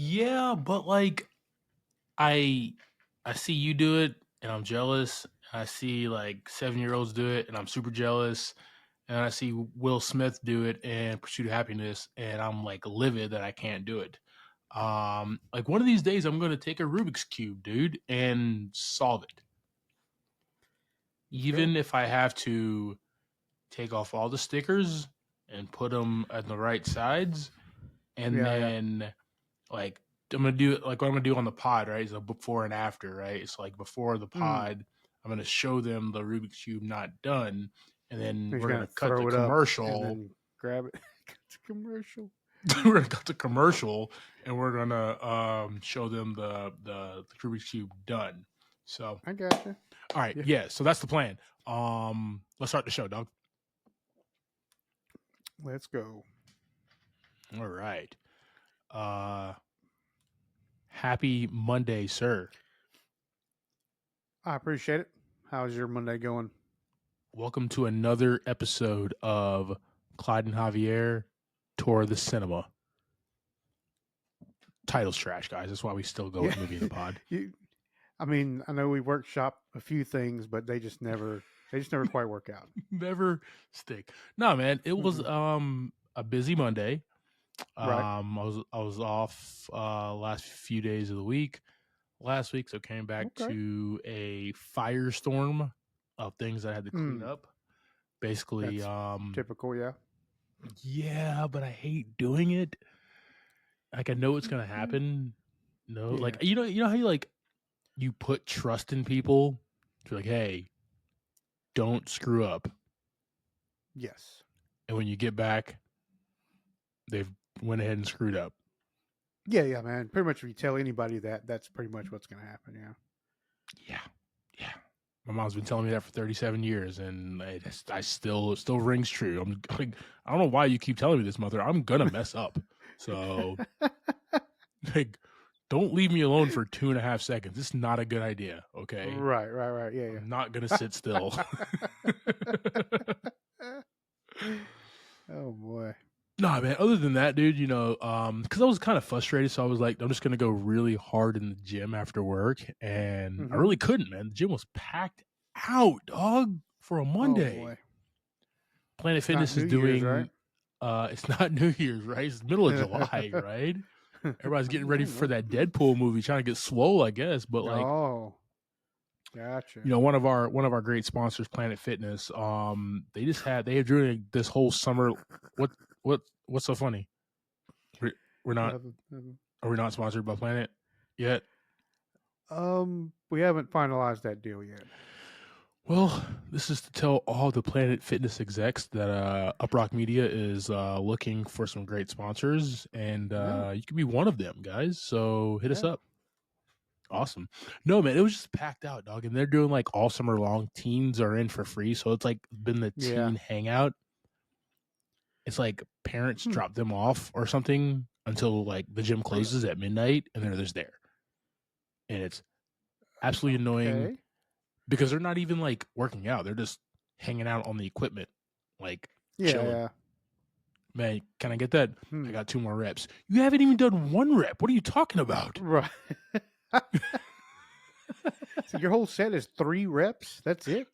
Yeah, but like I I see you do it and I'm jealous. I see like 7-year-olds do it and I'm super jealous. And I see Will Smith do it in Pursuit of Happiness and I'm like livid that I can't do it. Like one of these days I'm gonna take a Rubik's Cube, dude, and solve it. Okay. Even if I have to take off all the stickers and put them at the right sides, and Yeah, yeah. then like I'm gonna do like what I'm gonna do on the pod, right? Is a before and after, right? It's like before the Mm. pod, I'm gonna show them the Rubik's Cube not done, and then He's we're gonna gonna cut the throw it up and commercial. then grab it. It's a commercial. We're gonna cut the commercial, and we're gonna show them the Rubik's Cube done. So, I gotcha. all right, Yeah. yeah. So that's the plan. Let's start the show, dog. Let's go. All right. Uh, Happy Monday, sir. I appreciate it. How's your Monday going? Welcome to another episode of Clyde and Javier Tour the Cinema. Title's trash, guys. That's why we still go with movie in the pod. I mean, I know we workshop a few things, but they just never quite work out. Never stick. No, man. It was a busy Monday. Right. I was off last few days of the week. Last week, so came back Okay. to a firestorm of things I had to clean up. Basically, That's typical, yeah. Yeah, but I hate doing it. Like I know it's gonna happen. No, Yeah. like you know how you put trust in people. You're like, hey, don't screw up. Yes. And when you get back, they've went ahead and screwed up. Yeah, man. Pretty much if you tell anybody that, that's pretty much what's gonna happen, yeah. Yeah. My mom's been telling me that for 37 years, and it still rings true. I'm like, I don't know why you keep telling me this, mother. I'm gonna mess up. So, like, don't leave me alone for 2.5 seconds. It's not a good idea. Okay. Right. Yeah, yeah. I'm not gonna sit still. Oh boy. Nah, man. Other than that, dude, because I was kind of frustrated, so I was like, I'm just gonna go really hard in the gym after work, and I really couldn't, man. The gym was packed out, dog, for a Monday. Oh boy. Planet Fitness is doing. Year's, right? It's not New Year's, right? It's the middle of July, right? Everybody's getting ready for that Deadpool movie, trying to get swole, I guess. But like, gotcha. one of our great sponsors, Planet Fitness, they have doing this whole summer. What's so funny? We're not. Are we not sponsored by Planet yet? We haven't finalized that deal yet. Well, this is to tell all the Planet Fitness execs that Uprock Media is looking for some great sponsors, and you can be one of them, guys. So hit us up. Awesome. No, man, it was just packed out, dog. And they're doing like all summer long. Teens are in for free. So it's like been the teen hangout. It's like parents drop them off or something until like the gym closes at midnight and they're just there. And it's absolutely annoying because they're not even like working out. They're just hanging out on the equipment, like chilling. Yeah. Man, can I get that? I got 2 more reps. You haven't even done 1 rep. What are you talking about? Right. So your whole set is 3 reps? That's it?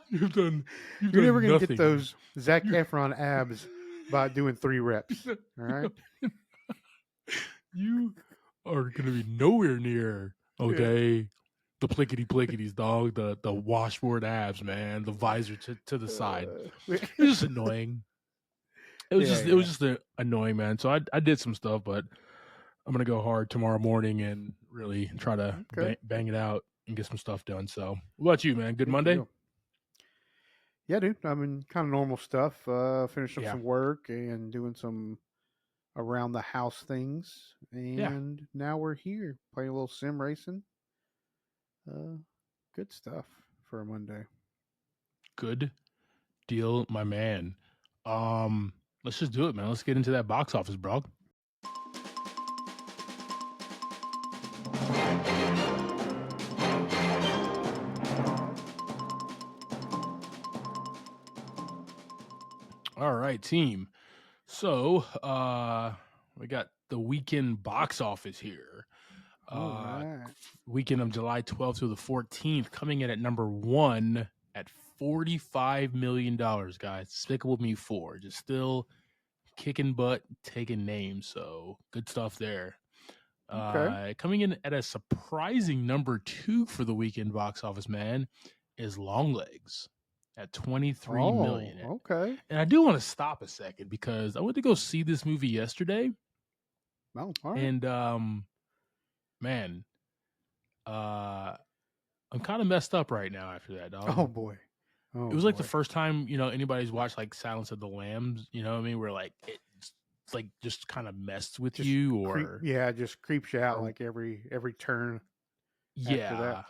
You're never going to get those Zac Efron abs by doing 3 reps. All right? You are going to be nowhere near, okay, the plickety-plickities, dog, the washboard abs, man, the visor to the side. It was just annoying. It was just annoying, man. So I did some stuff, but I'm going to go hard tomorrow morning and really try to bang it out and get some stuff done. So what about you, man? Good Monday? Yeah, dude. I mean, kind of normal stuff. Finishing up some work and doing some around the house things. And now we're here playing a little sim racing. Good stuff for a Monday. Good deal, my man. Let's just do it, man. Let's get into that box office, bro. All right, team. So, we got the weekend box office here. All right. Weekend of July 12th through the 14th, coming in at number 1 at $45 million, guys. Despicable Me 4, just still kicking butt, taking names. So good stuff there. Okay. Coming in at a surprising number 2 for the weekend box office, man, is Longlegs at 23 million. Oh, okay. And I do want to stop a second because I went to go see this movie yesterday. Oh, all right. And man, I'm kind of messed up right now after that, dog. Oh boy. Oh, it was like boy. the first time, anybody's watched like Silence of the Lambs, you know what I mean? Where like it's like just kind of messed with Just you or just creeps you out or like every turn after that. yeah.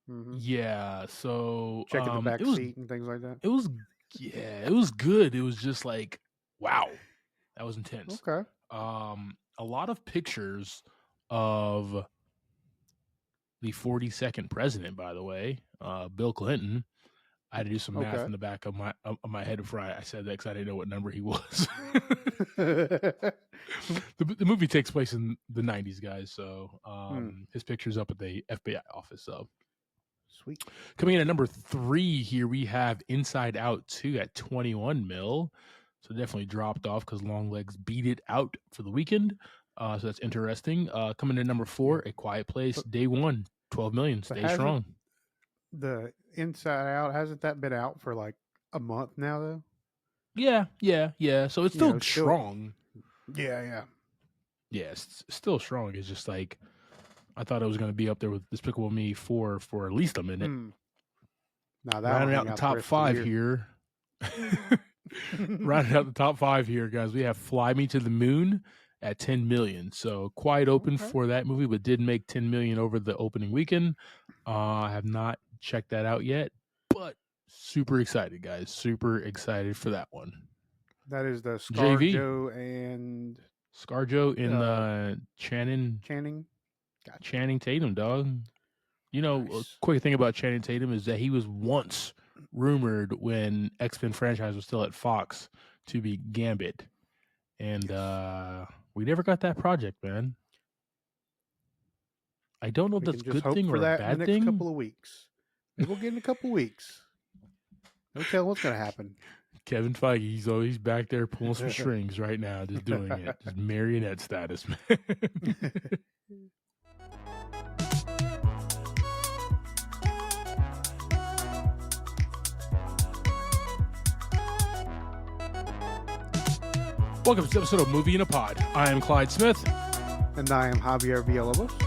Mm-hmm. Yeah. So Checking the back seat and things like that. it was good. It was just like, wow, that was intense. Okay. A lot of pictures of the 42nd president, by the way, Bill Clinton. I had to do some math in the back of my head before I said that because I didn't know what number he was. the movie takes place in the 90s, guys. So his picture's up at the FBI office. So sweet. Coming in at number 3 here, we have Inside Out 2 at 21 mil. So definitely dropped off because Longlegs beat it out for the weekend. So that's interesting. Coming in at number 4, A Quiet Place, day 1, 12 million. Stay strong. The Inside Out, hasn't that been out for like a month now though? Yeah. So it's still strong. Yeah, it's still strong. It's just like I thought it was going to be up there with Despicable Me for at least a minute. Now rounding out the top 5 here. Rounding out the top 5 here, guys. We have Fly Me to the Moon at 10 million. So quite open for that movie, but did make 10 million over the opening weekend. I have not checked that out yet, but super excited, guys. Super excited for that one. That is the ScarJo and Channing. Gotcha. Channing Tatum, dog. A quick thing about Channing Tatum is that he was once rumored when X-Men franchise was still at Fox to be Gambit. And we never got that project, man. I don't know if that's a good thing or a bad thing. In the next couple of weeks. Maybe we'll get in a couple of weeks. Don't tell what's going to happen. Kevin Feige, he's back there pulling some strings right now, just doing it. Just marionette status, man. Welcome to this episode of Movie in a Pod. I am Clyde Smith. And I am Javier Villalobos.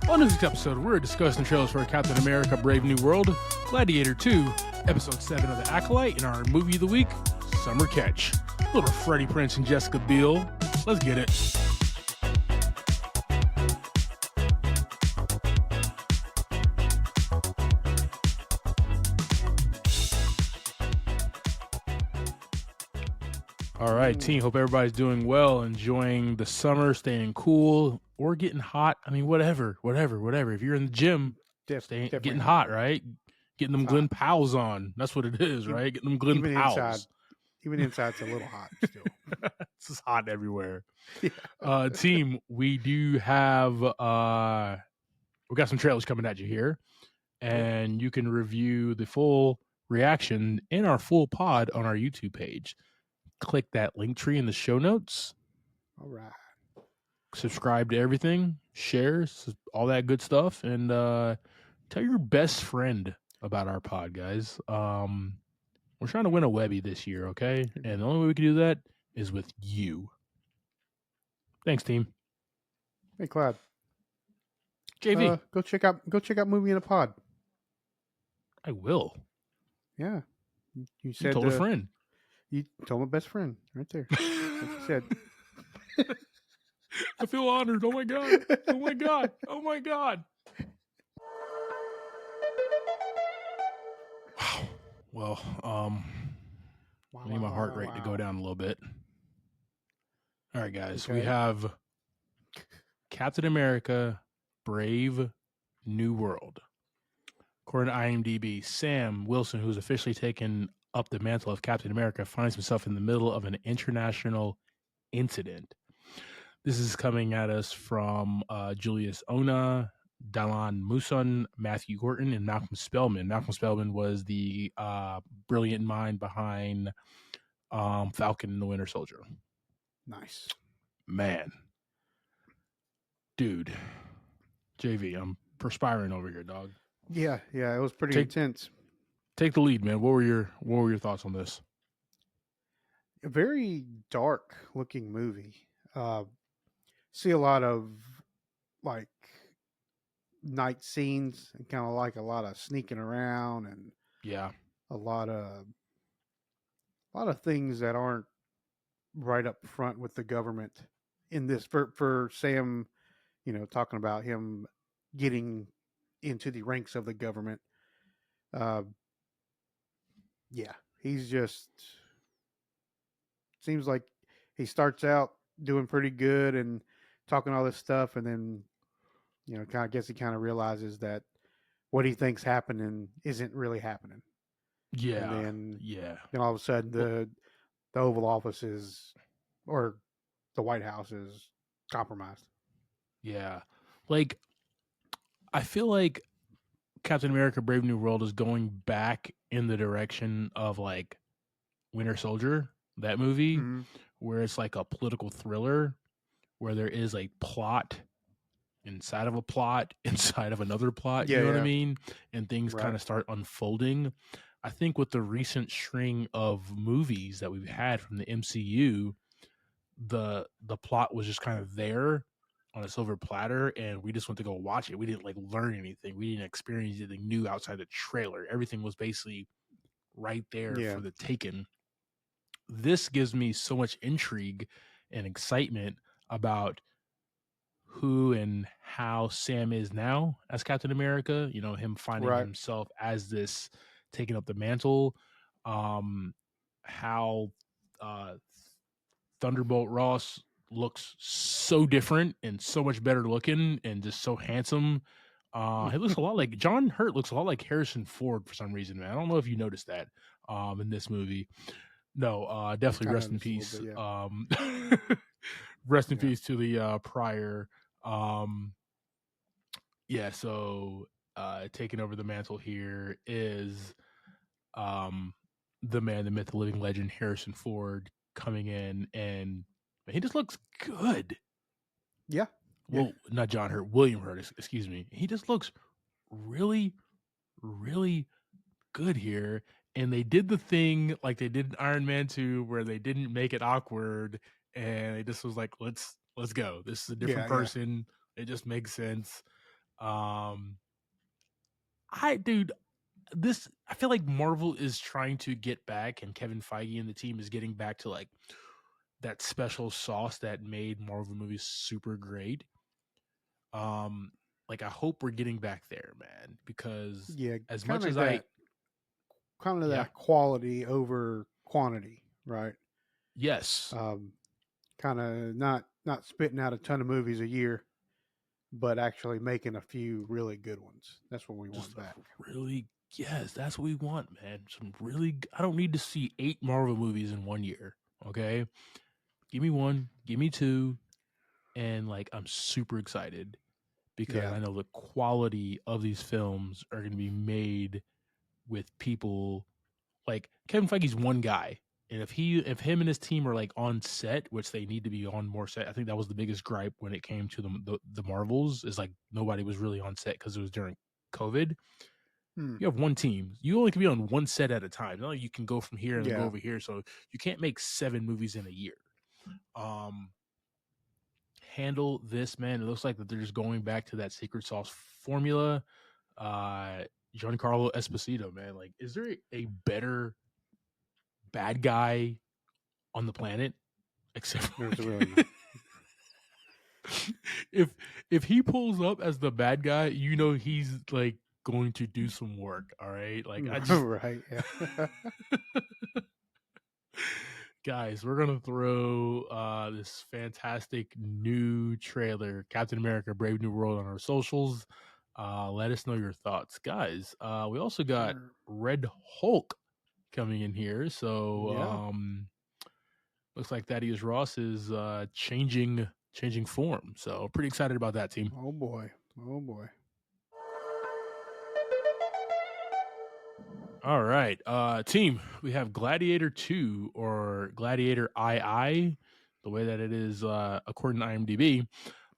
On this week's episode, we're discussing trailers for Captain America Brave New World, Gladiator 2, Episode 7 of The Acolyte, and our Movie of the Week, Summer Catch. Little Freddie Prinze and Jessica Biel. Let's get it. All right, team. Hope everybody's doing well, enjoying the summer, staying cool, or getting hot. I mean, whatever. If you're in the gym, getting hot, right? Getting them Glen Powells on. That's what it is, right? Getting them Glen Powells. Even inside's a little hot still. It's just hot everywhere. Yeah. Team, we do have we got some trailers coming at you here, and you can review the full reaction in our full pod on our YouTube page. Click that link tree in the show notes. All right. Subscribe to everything, share, all that good stuff, and tell your best friend about our pod, guys. We're trying to win a Webby this year, okay? And the only way we can do that is with you. Thanks, team. Hey, Clyde. JV, go check out Movie in a Pod. I will. Yeah. You said told a friend. You told my best friend right there. Like you said. I feel honored. Oh my god. Wow. Well, I need my heart rate to go down a little bit. All right, guys. Okay. We have Captain America Brave New World. According to IMDb, Sam Wilson, who's officially taken up the mantle of Captain America finds himself in the middle of an international incident. This is coming at us from Julius Ona, Dalan Muson, Matthew Gorton, and Malcolm Spellman. Malcolm Spellman was the brilliant mind behind Falcon and the Winter Soldier. Nice. Man. Dude. JV, I'm perspiring over here, dog. Yeah, it was pretty intense. Take the lead, man. What were your thoughts on this? A very dark looking movie. See a lot of like night scenes and kind of like a lot of sneaking around and a lot of things that aren't right up front with the government in this for Sam, talking about him getting into the ranks of the government. Yeah, he's just seems like he starts out doing pretty good and talking all this stuff, and then kind of guess he kind of realizes that what he thinks happening isn't really happening. And then all of a sudden the Oval Office is, or the White House is compromised. Yeah, like I feel like Captain America: Brave New World is going back in the direction of like Winter Soldier, that movie, where it's like a political thriller where there is a plot inside of a plot inside of another plot, you know what I mean? And things kind of start unfolding. I think with the recent string of movies that we've had from the MCU, the plot was just kind of there on a silver platter, and we just went to go watch it. We didn't like learn anything. We didn't experience anything new outside the trailer. Everything was basically right there for the taking. This gives me so much intrigue and excitement about who and how Sam is now as Captain America, him finding himself as this, taking up the mantle, how Thunderbolt Ross looks so different and so much better looking and just so handsome. He looks a lot like John Hurt looks a lot like Harrison Ford for some reason, man. I don't know if you noticed that in this movie. No, definitely rest in peace. Bit, rest in peace to the prior. So taking over the mantle here is the man, the myth, the living legend, Harrison Ford, coming in, and he just looks good. Yeah. Well, not John Hurt, William Hurt, excuse me. He just looks really, really good here. And they did the thing like they did in Iron Man 2 where they didn't make it awkward, and it just was like, let's go. This is a different person. It just makes sense. I feel like Marvel is trying to get back, and Kevin Feige and the team is getting back to like that special sauce that made Marvel movies super great. Like I hope we're getting back there, man, because as much as that quality over quantity, right? Yes. Kind of not spitting out a ton of movies a year, but actually making a few really good ones. That's what we want back. Yes, that's what we want, man. I don't need to see 8 Marvel movies in 1 year. Okay. Give me 1, give me 2. And like, I'm super excited because I know the quality of these films are going to be made with people like Kevin Feige's one guy. And if him and his team are like on set, which they need to be on more set, I think that was the biggest gripe when it came to the Marvels, is like nobody was really on set because it was during COVID. You have one team. You only can be on one set at a time. Not like you can go from here and go over here. So you can't make 7 movies in a year. Handle this, man. It looks like that they're just going back to that secret sauce formula. Giancarlo Esposito, man. Like, is there a better bad guy on the planet? Except for there's really not. If he pulls up as the bad guy, he's like going to do some work. All right, like I just right, yeah. Guys, we're gonna throw this fantastic new trailer, Captain America: Brave New World, on our socials. Let us know your thoughts, guys. We also got Red Hulk coming in here. So Yeah. looks like Thaddeus Ross is changing form. So pretty excited about that, team. Oh boy. Oh boy. All right, team. We have Gladiator 2 or Gladiator II, the way that it is according to IMDb.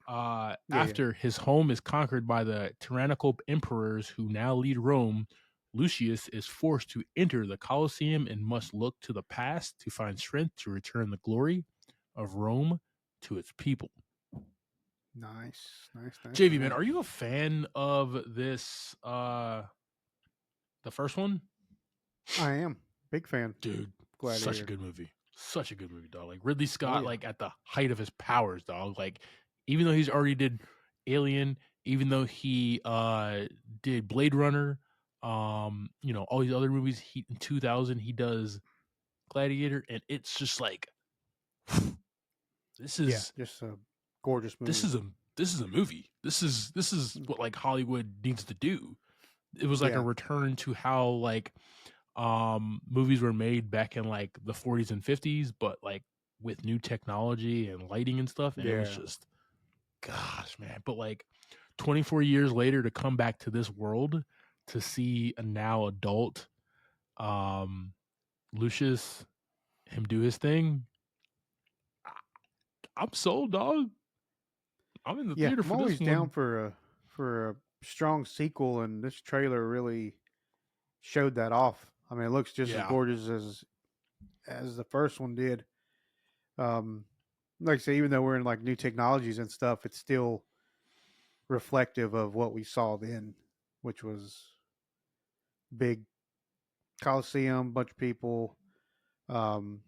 Yeah. After his home is conquered by the tyrannical emperors who now lead Rome, Lucius is forced to enter the Colosseum and must look to the past to find strength to return the glory of Rome to its people. Nice. Nice. Nice. JV, man, Nice. are you a fan of this the first one? I am. Big fan. Dude, such a Gladiator. good movie. Such a good movie, dog. Like Ridley Oh Scott, yeah. like at the height of his powers, dog. Like even though he's already did Alien, even though he did Blade Runner, all these other movies, he in 2000 he does Gladiator, and it's just like this Yeah. is Just a gorgeous this movie. is a this is a movie. This is what like Hollywood needs to do. It was like a Yeah. return to how like movies were made back in like the 40s and 50s, but like with new technology and lighting and stuff, and it was Yeah. just gosh, man. But like 24 years later to come back to this world to see a now adult Lucius, him do his thing, I'm sold, dog. I'm in the Yeah. theater I'm for this always down one. for a strong sequel, and this trailer really showed that off. I mean, it looks just as Yeah, gorgeous as the first one did. Um, like I say, even though we're in like new technologies and stuff, it's still reflective of what we saw then, which was big coliseum, bunch of people, um,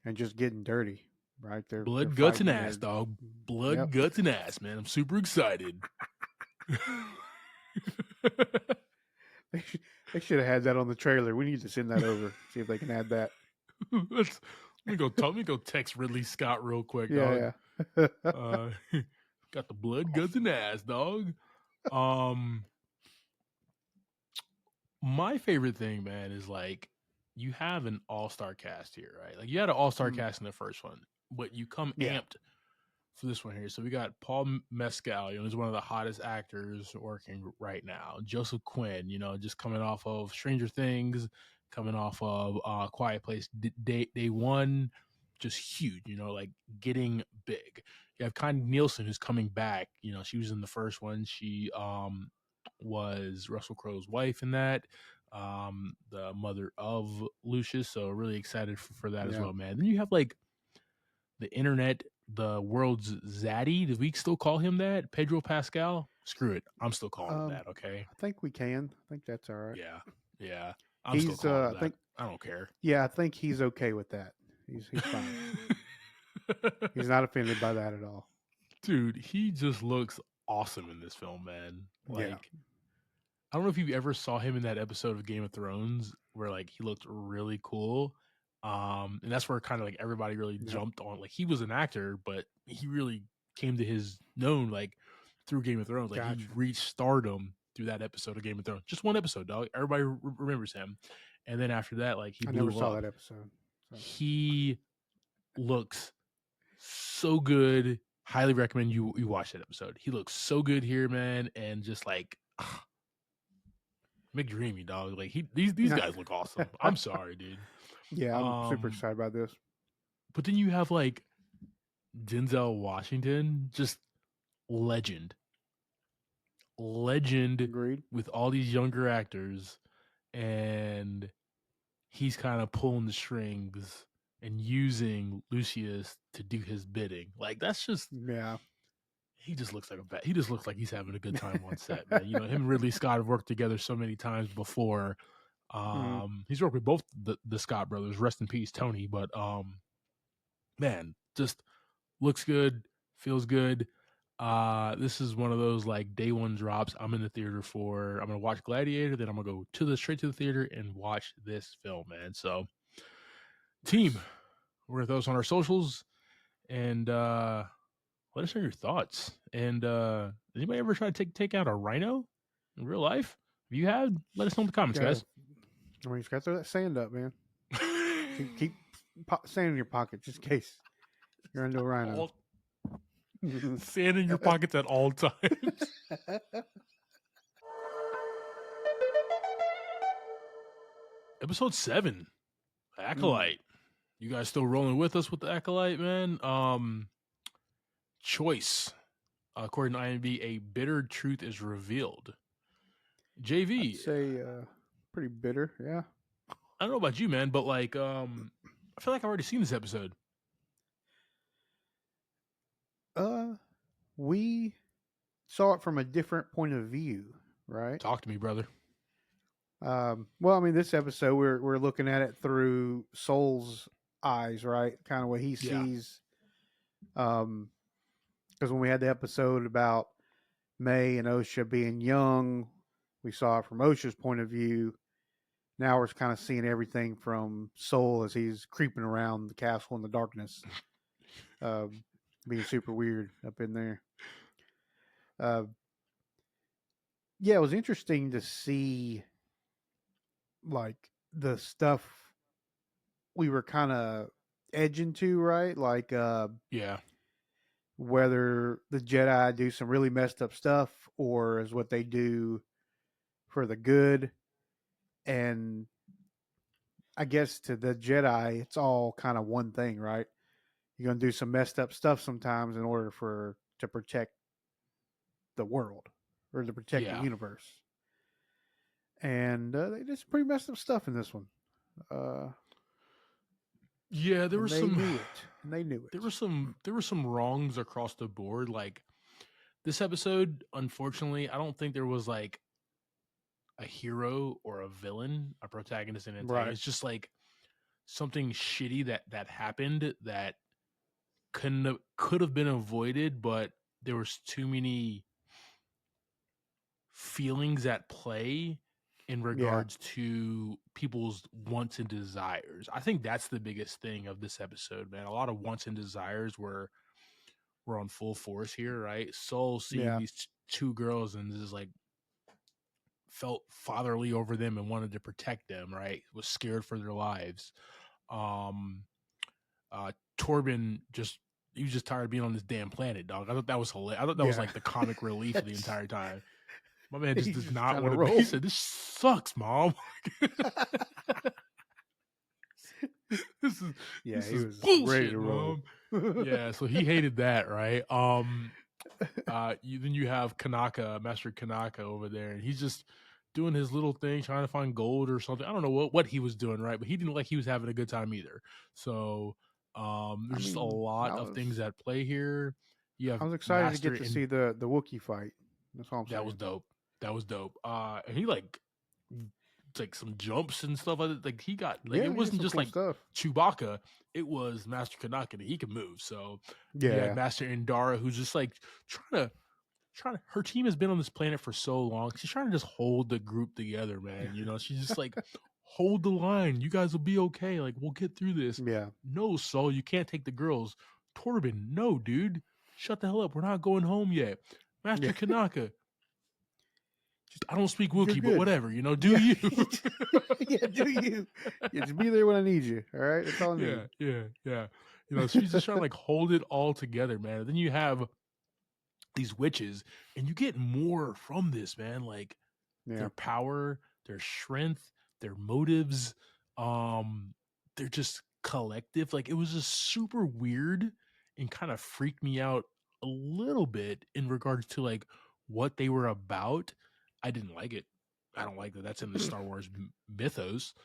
and just getting dirty. Right? They're blood, guts, and fighting. ass, dog. Blood, Yep. guts, and ass, man. I'm super excited. They should, they should have had that on the trailer. We need to send that over. See if they can add that. Let me go text Ridley Scott real quick, dog. Yeah, yeah. Uh, got the blood, guts, and ass, dog. Um, my favorite thing, man, is like you have an all-star cast here, right? Like you had an all-star Mm, cast in the first one, but you come yeah, amped for this one here. So we got Paul Mescal, he's one of the hottest actors working right now. Joseph Quinn, just coming off of Stranger Things, coming off of Quiet Place day one, just huge, like getting big. You have Connie Nielsen who's coming back. She was in the first one. She was Russell Crowe's wife in that. The mother of Lucius. So really excited for that as yeah. well, man. Then you have like the internet, the world's zaddy. Do we still call him that? Pedro Pascal? Screw it. I'm still calling him that, okay? I think we can. I think that's all right. Yeah. Yeah. I'm still He's calling him I that. think I don't care. yeah, I think he's okay with that. He's fine. He's not offended by that at all. Dude, he just looks awesome in this film, man. Yeah. Like, I don't know if you ever saw him in that episode of Game of Thrones where like he looked really cool. And that's where kind of like everybody really Yep. jumped on. Like he was an actor, but he really came to his known like through Game of Thrones. Like he Gotcha. reached stardom through that episode of Game of Thrones. Just one episode, dog. Everybody remembers him. And then after that, like he I never blew saw up. that episode. So. He looks so good. Highly recommend you watch that episode. He looks so good here, man, and just like McDreamy, dog. Like these guys look awesome. I'm sorry, dude. Yeah, I'm super Um, excited about this. but then you have like Denzel Washington, just legend, legend Agreed. with all these younger actors, and he's kind of pulling the strings and using Lucius to do his bidding. Like that's just Yeah. he just looks like he just looks like he's having a good time on set, man. Him and Ridley Scott have worked together so many times before. Mm, He's worked with both the Scott brothers. Rest in peace, Tony. But man, just looks good, feels good. This is one of those like day one drops. I'm in the theater for. I'm gonna watch Gladiator, then I'm gonna go straight to the theater and watch this film, man. So, team, nice. we're gonna throw this on our socials and let us know your thoughts. And anybody ever try to take out a rhino in real life? If you have, let us know in the comments, Got guys. to. I mean, he's got to throw that sand up, man. Keep sand in your pocket just in case you're into a rhino. Sand in your pockets at all times. Episode 7, Acolyte. You guys still rolling with us with the Acolyte, man? Choice. According to IMDb, a bitter truth is revealed. I'd JV, say pretty bitter, yeah. I don't know about you, man, but like, I feel like I've already seen this episode. We saw it from a different point of view, right? Talk to me, brother. Well, I mean, this episode we're looking at it through Soul's eyes, right? Kind of what he sees. Because when we had the episode about May and Osha being young, we saw it from Osha's point of view. Now we're kind of seeing everything from Soul as he's creeping around the castle in the darkness, being super weird up in there. Yeah, it was interesting to see like the stuff we were kind of edging to, right? Like, yeah, whether the Jedi do some really messed up stuff or is what they do for the good. And I guess to the Jedi, it's all kind of one thing, right? You're going to do some messed up stuff sometimes in order to protect the world or to protect the universe. And they did some pretty messed up stuff in this one. Yeah, there were some. Knew it. And they knew it. There were some wrongs across the board. Like this episode, unfortunately, I don't think there was like a hero or a villain, a protagonist and antagonist. Right. It's just like something shitty that happened that could have been avoided, but there was too many feelings at play in regards to people's wants and desires. I think that's the biggest thing of this episode, man. A lot of wants and desires were on full force here, right? Soul seeing these two girls and just like felt fatherly over them and wanted to protect them, right? Was scared for their lives. Torben he was just tired of being on this damn planet, dog. I thought that was hilarious. I thought that was like the comic relief the entire time. My man just does not want to be. He said, "This sucks, mom." this is bullshit, ready to mom. Yeah, so he hated that, right? Then you have Kanaka, Master Kanaka over there, and he's just doing his little thing, trying to find gold or something. I don't know what he was doing, right? But he didn't like he was having a good time either. So there's just a lot of things at play here. You have I was excited to get to see the Wookiee fight. That's all I'm saying. That was dope. And he like some jumps and stuff like that. Like he got like it wasn't just cool like stuff. Chewbacca. It was Master Kanaka that he could move. So you had Master Indara who's just like trying to. Her team has been on this planet for so long. She's trying to just hold the group together, man. You know, she's just like, hold the line. You guys will be okay. Like we'll get through this. Yeah. No, Saul, you can't take the girls. Torben, no, dude. Shut the hell up. We're not going home yet. Master Kanaka. I don't speak Wookiee, but whatever, you know, do you. Do you. Yeah, just be there when I need you, all right? That's all I need. Yeah. You know, she's just trying to, like, hold it all together, man. And then you have these witches, and you get more from this, man. Like, their power, their strength, their motives, they're just collective. Like, it was just super weird and kind of freaked me out a little bit in regards to, like, what they were about. I didn't like it. I don't like that that's in the Star Wars mythos.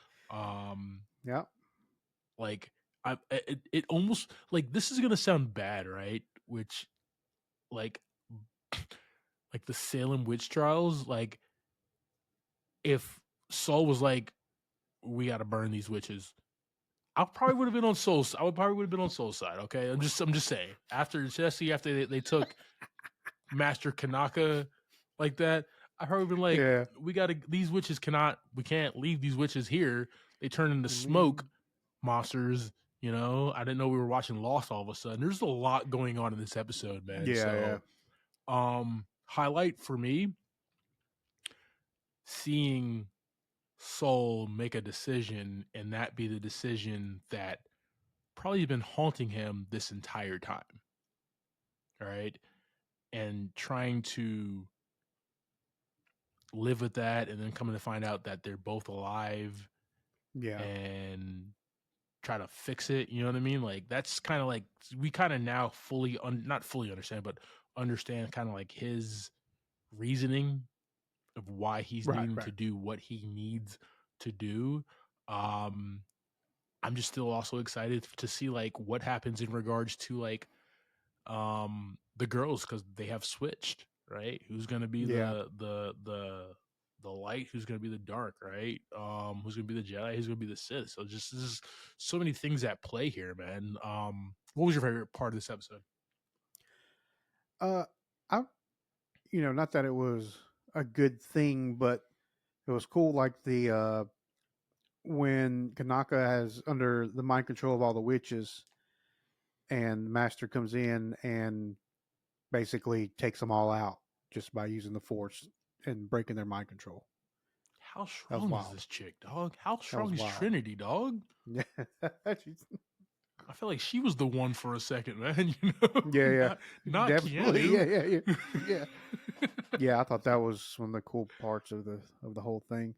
Like it almost like this is gonna sound bad, right? Which like the Salem witch trials, like if Saul was like, we got to burn these witches, I probably would have been on Soul's. I would probably would have been on Soul's side. Okay, I'm just saying. After they took Master Kanaka like that, I probably been like, we got to. These witches we can't leave these witches here. They turn into smoke monsters. You know, I didn't know we were watching Lost all of a sudden. There's a lot going on in this episode, man. Highlight for me, seeing Soul make a decision, and that be the decision that probably been haunting him this entire time. All right. And trying to live with that, and then coming to find out that they're both alive Yeah. and try to fix it. You know what I mean? Like, that's kind of like we kind of now fully, not fully understand, but understand kind of like his reasoning of why he's Right. needing to Right. do what he needs to do. Um, I'm just still also excited to see like what happens in regards to like the girls, because they have switched, right? Who's gonna be Yeah. the light, who's gonna be the dark, right? Who's gonna be the Jedi, who's gonna be the Sith. So just there's so many things at play here, man. What was your favorite part of this episode? Uh, I not that it was a good thing, but it was cool. Like the when Kanaka has under the mind control of all the witches, and Master comes in and basically takes them all out just by using the Force and breaking their mind control. How That was strong is wild. this chick, dog? How That was strong is wild. Trinity, dog? Yeah. I feel like she was the one for a second, man. You know, Yeah, yeah. not Definitely. Keanu. Yeah, yeah, yeah. Yeah. Yeah, I thought that was one of the cool parts of the whole thing.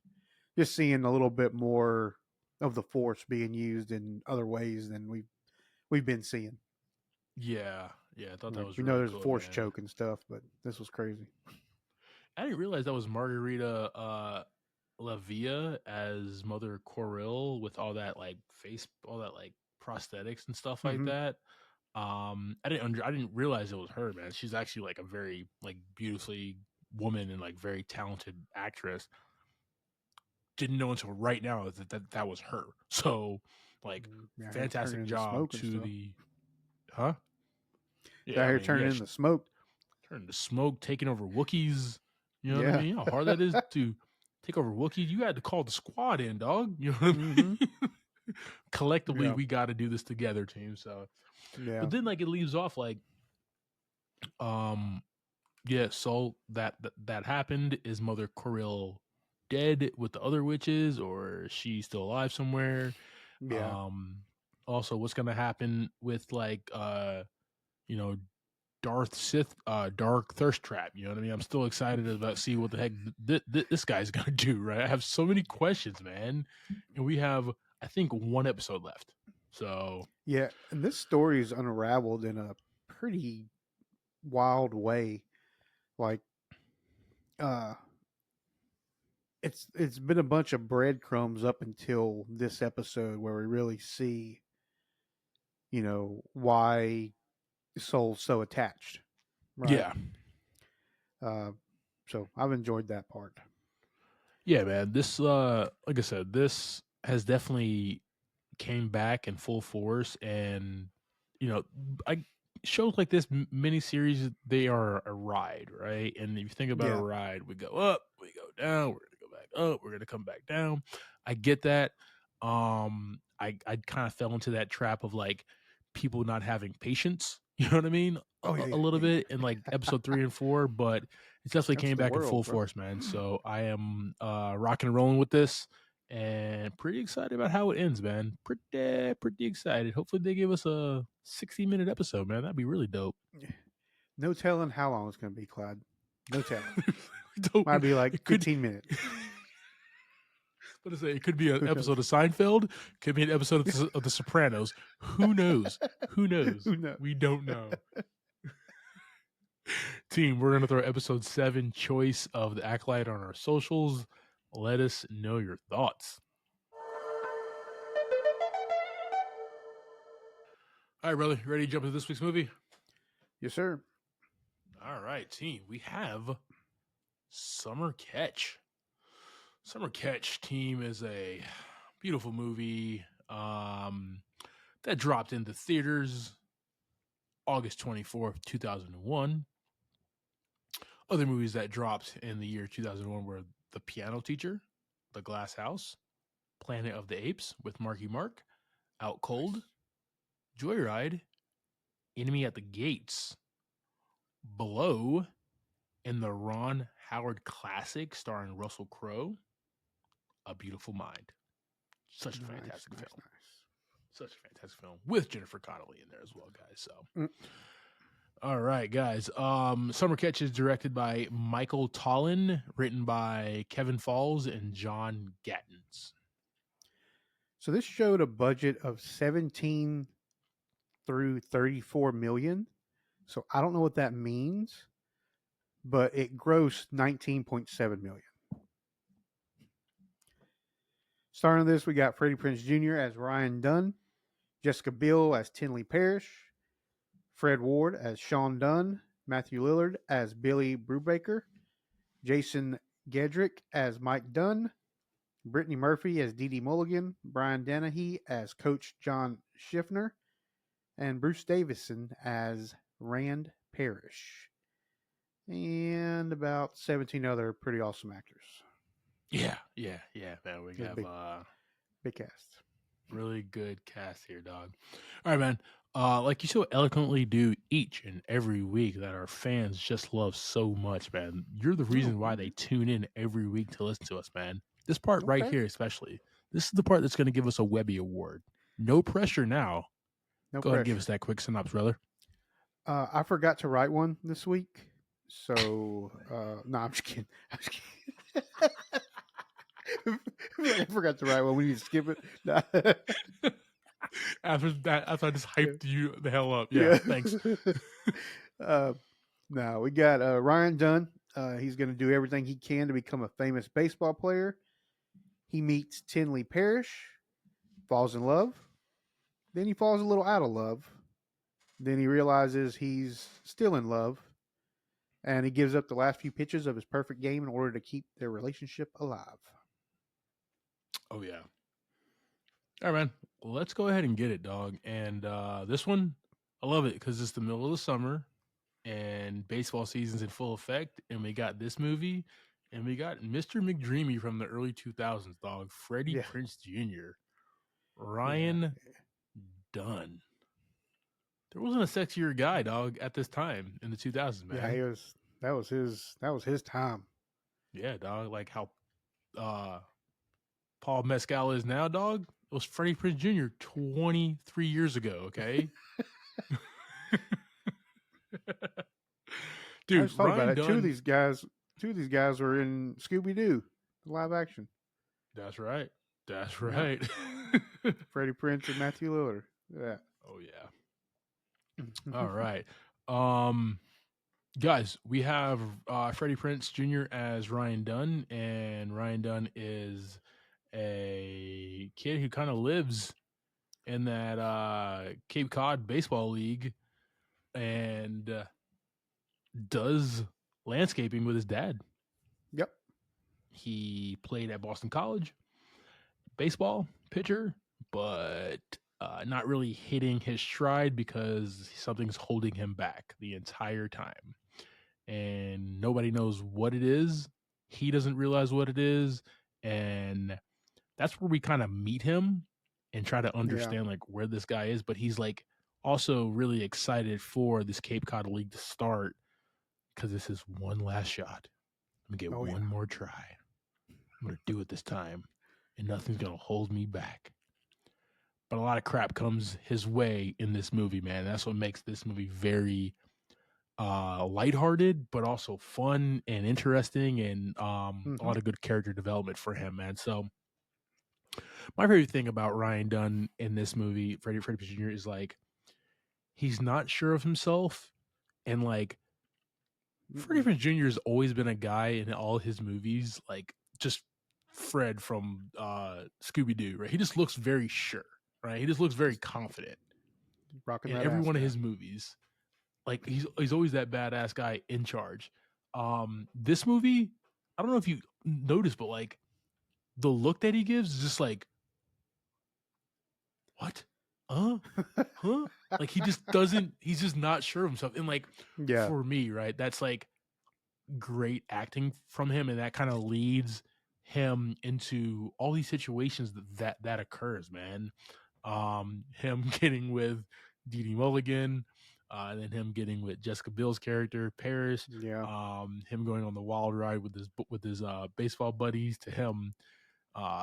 Just seeing a little bit more of the Force being used in other ways than we've been seeing. Yeah, yeah, I thought that Like was we know really there's a cool, Force man. choke and stuff, but this was crazy. I didn't realize that was Margarita Lavia as Mother Coril with all that like face, all that like prosthetics and stuff like Hmm. that. I didn't realize it was her, man. She's actually like a very like beautifully woman and like very talented actress. Didn't know until right now that was her. So like Yeah, here turning fantastic into job smoke and to stuff. the huh? Out Yeah, I here mean, yeah, turning she into smoke. turned to smoke, taking over Wookiees. You know what I Yeah. mean? You know how hard that is to take over Wookiees. You had to call the squad in, dog. You know what I Hmm. mean? Collectively, Yeah. we got to do this together, team. So, Yeah. but then like it leaves off like, um, yeah. So that happened. Is Mother Coril dead with the other witches, or is she still alive somewhere? Yeah. Um, Also, what's gonna happen with like you know Darth Sith, Dark Thirst Trap. You know what I mean? I'm still excited about see what the heck this guy's gonna do. Right? I have so many questions, man, and we have I think one episode left. So Yeah. And this story is unraveled in a pretty wild way. Like, uh, it's been a bunch of breadcrumbs up until this episode where we really see, why Soul's so attached, right? yeah, Uh, so I've enjoyed that part. yeah, man. This like I said, this has definitely came back in full force, and you know, I shows like this miniseries, they are a ride, right? And if you think about a Yeah. ride, we go up, we go down, we're gonna go back up, we're gonna come back down. I get that. I kind of fell into that trap of like people not having patience. You know what I mean? Oh yeah, A yeah, little yeah, bit in like episode 3 and 4, but it definitely that's came the back in world, full bro. force, man. So I am rocking and rolling with this and pretty excited about how it ends, man. Pretty excited. Hopefully they give us a 60-minute episode, man. That'd be really dope. No telling how long it's going to be, Clyde. No telling. Dope. Might be like It could 15 minutes. what to say? It could be an Who knows? episode of Seinfeld. Could be an episode of The Sopranos. Who knows? Who knows? Who knows? We don't know. Team, we're gonna throw episode 7 choice of the Acolyte on our socials. Let us know your thoughts. All right, brother. You ready to jump into this week's movie? Yes, sir. All right, team. We have Summer Catch. Summer Catch, team, is a beautiful movie that dropped into theaters August 24th, 2001. Other movies that dropped in the year 2001 were The Piano Teacher, The Glass House, Planet of the Apes with Marky Mark, Out Cold, Nice. Joyride, Enemy at the Gates, Below, and the Ron Howard classic starring Russell Crowe, A Beautiful Mind. Such a fantastic Nice. film. Such a fantastic film with Jennifer Connelly in there as well, guys. So, all right, guys. Summer Catch is directed by Michael Tollin, written by Kevin Falls and John Gattens. So this showed a budget of 17 through 34 million. So I don't know what that means, but it grossed 19.7 million. Starting this, we got Freddie Prinze Jr. as Ryan Dunn, Jessica Biel as Tinley Parrish, Fred Ward as Sean Dunn, Matthew Lillard as Billy Brubaker, Jason Gedrick as Mike Dunn, Brittany Murphy as Dee Dee Mulligan, Brian Dennehy as Coach John Schiffner, and Bruce Davison as Rand Parrish. And about 17 other pretty awesome actors. Yeah, man. We have big cast. Really good cast here, dog. All right, man. Like you so eloquently do each and every week that our fans just love so much, man. You're the reason why they tune in every week to listen to us, man. This part right here, especially. This is the part that's going to give us a Webby Award. No pressure now. Go ahead and give us that quick synopsis, brother. I forgot to write one this week. So, no, I'm just kidding. I forgot to write one. We need to skip it. After that, I just hyped you the hell up. Yeah. Thanks. No, we got Ryan Dunn. He's going to do everything he can to become a famous baseball player. He meets Tinley Parrish, falls in love. Then he falls a little out of love. Then he realizes he's still in love. And he gives up the last few pitches of his perfect game in order to keep their relationship alive. Oh, yeah. All right, man. Well, let's go ahead and get it, dog. And this one, I love it because it's the middle of the summer and baseball season's in full effect. And we got this movie and we got Mr. McDreamy from the early 2000s, dog. Freddie Prinze Jr., Ryan Dunn. There wasn't a sexier guy, dog, at this time in the 2000s, man. Yeah, he was. That was his time. Yeah, dog. Like how Paul Mescal is now, dog. It was Freddie Prinze Jr. 23 years ago. Okay, dude. I just thought about it. Two of these guys were in Scooby Doo, live action. That's right. That's right. Freddie Prinze and Matthew Lillard. Yeah. Oh yeah. All right. Guys, we have Freddie Prinze Jr. as Ryan Dunn, and Ryan Dunn is a kid who kind of lives in that Cape Cod baseball league and does landscaping with his dad. Yep. He played at Boston College, baseball pitcher, but not really hitting his stride because something's holding him back the entire time. And nobody knows what it is. He doesn't realize what it is. And that's where we kind of meet him and try to understand like where this guy is. But he's like also really excited for this Cape Cod League to start because this is one last shot. I'm going to get one more try. I'm going to do it this time. And nothing's going to hold me back. But a lot of crap comes his way in this movie, man. That's what makes this movie very lighthearted, but also fun and interesting, and a lot of good character development for him, man. So my favorite thing about Ryan Dunn in this movie, Freddie Prinze Jr., is like he's not sure of himself, and like Freddie Prinze Jr. has always been a guy in all his movies, like just Fred from Scooby Doo, right? He just looks very sure, right? He just looks very confident in every one of his movies. Like he's always that badass guy in charge. This movie, I don't know if you noticed, but like the look that he gives is just like, what? Huh? Like he just doesn't. He's just not sure of himself. And like for me, right, that's like great acting from him, and that kind of leads him into all these situations that occurs, man. Him getting with Dee Dee Mulligan. And then him getting with Jessica Biel's character, Paris. Yeah. Him going on the wild ride with his baseball buddies, to him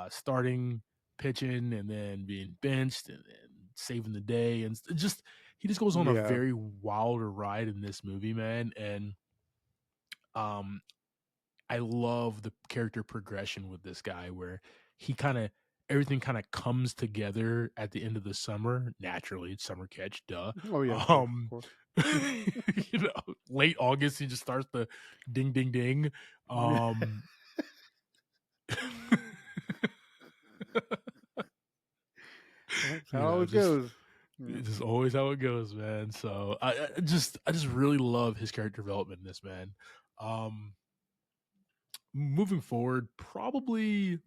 starting, pitching, and then being benched, and then saving the day, and just he just goes on a Yeah. very wilder ride in this movie, man. And um, I love the character progression with this guy, where he kind of everything kind of comes together at the end of the summer. Naturally, it's summer catch, duh. Oh yeah, of course, of Um, course. late August, he just starts the ding, ding, ding. Yeah. Um, That's how it goes. Yeah. just always how it goes, man. So I just really love his character development in this, man. Um, moving forward, probably